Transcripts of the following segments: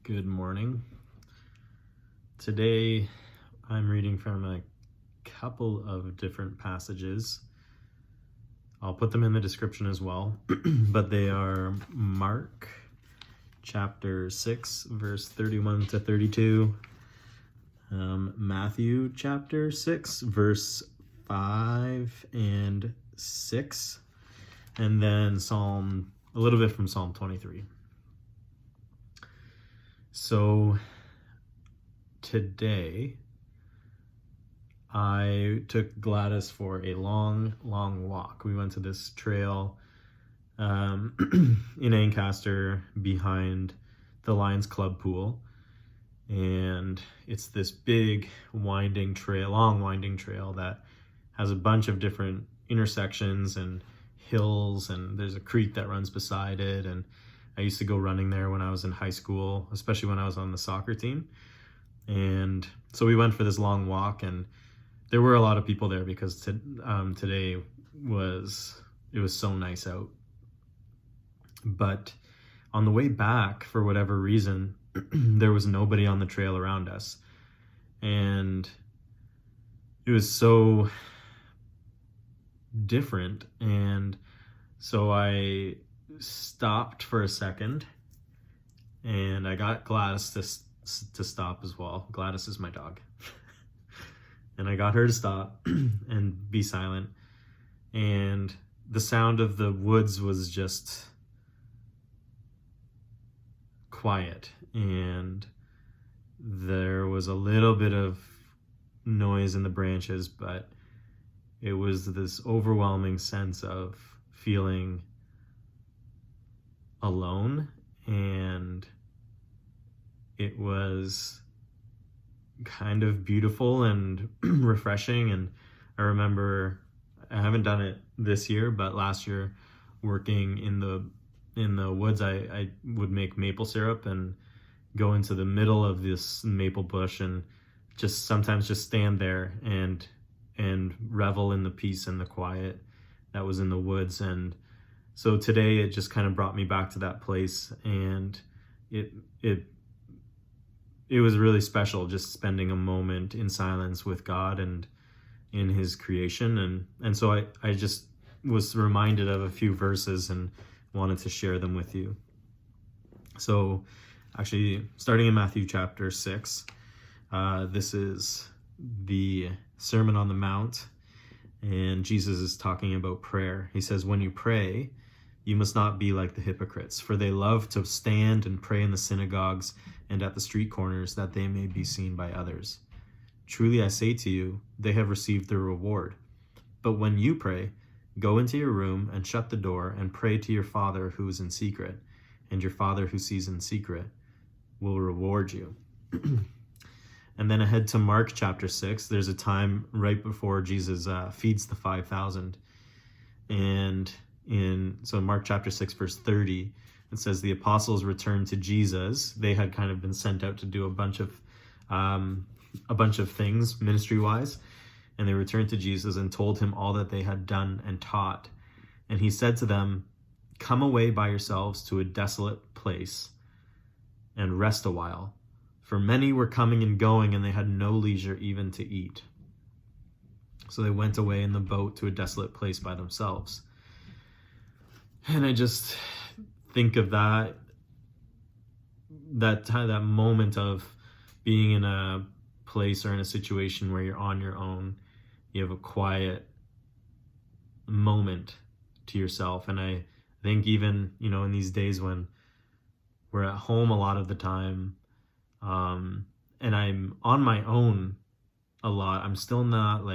Good morning. Today I'm reading from a couple of different passages. I'll put them in the description as well, but they are Mark chapter 6 verse 31 to 32, Matthew chapter 6 verse 5 and 6, and then a little bit from Psalm 23. So today I took Gladys for a long walk. We went to this trail in Ancaster behind the Lions Club pool, and it's this big long winding trail that has a bunch of different intersections and hills, and there's a creek that runs beside it. And I used to go running there when I was in high school, especially when I was on the soccer team. And so we went for this long walk, and there were a lot of people there because today was so nice out. But on the way back, for whatever reason, there was nobody on the trail around us. And it was so different. And so I stopped for a second, and I got Gladys to stop as well. Gladys is my dog. And I got her to stop and be silent. And the sound of the woods was just quiet, and there was a little bit of noise in the branches, but it was this overwhelming sense of feeling alone, and it was kind of beautiful and refreshing. And I remember, I haven't done it this year, but last year working in the woods, I would make maple syrup and go into the middle of this maple bush and sometimes just stand there and revel in the peace and the quiet that was in the woods. And so today it just kind of brought me back to that place, and it was really special, just spending a moment in silence with God and in his creation. And so I just was reminded of a few verses and wanted to share them with you. So actually, starting in Matthew chapter 6, this is the Sermon on the Mount, and Jesus is talking about prayer. He says, "When you pray, you must not be like the hypocrites, for they love to stand and pray in the synagogues and at the street corners, that they may be seen by others. Truly I say to you, they have received their reward. But when you pray, go into your room and shut the door and pray to your Father who is in secret, and your Father who sees in secret will reward you." And then ahead to Mark chapter 6, there's a time right before Jesus feeds the 5,000. And in Mark chapter 6, verse 30, it says, "The apostles returned to Jesus." They had kind of been sent out to do a bunch of things ministry-wise. And they returned to Jesus and told him all that they had done and taught. And he said to them, "Come away by yourselves to a desolate place and rest a while. For many were coming and going, and they had no leisure even to eat." So they went away in the boat to a desolate place by themselves. And I just think of that moment of being in a place or in a situation where you're on your own. You have a quiet moment to yourself. And I think even, in these days when we're at home a lot of the time, and I'm on my own a lot, I'm still not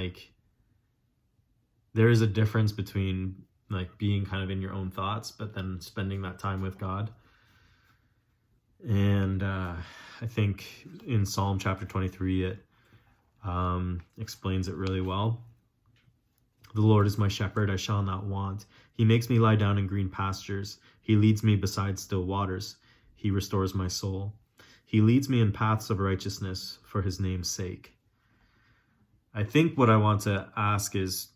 there is a difference between being kind of in your own thoughts, but then spending that time with God. And I think in Psalm chapter 23, it explains it really well. "The Lord is my shepherd, I shall not want. He makes me lie down in green pastures. He leads me beside still waters. He restores my soul. He leads me in paths of righteousness for his name's sake." I think what I want to ask is,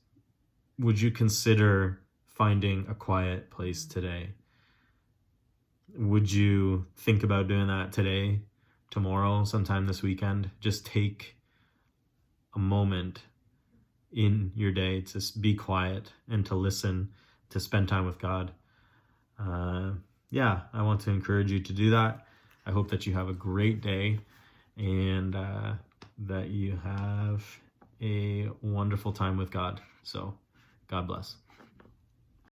would you consider finding a quiet place today? would you think about doing that today, tomorrow, sometime this weekend? Just take a moment in your day to be quiet and to listen, to spend time with God. Yeah, I want to encourage you to do that. I hope that you have a great day and that you have a wonderful time with God. So, God bless.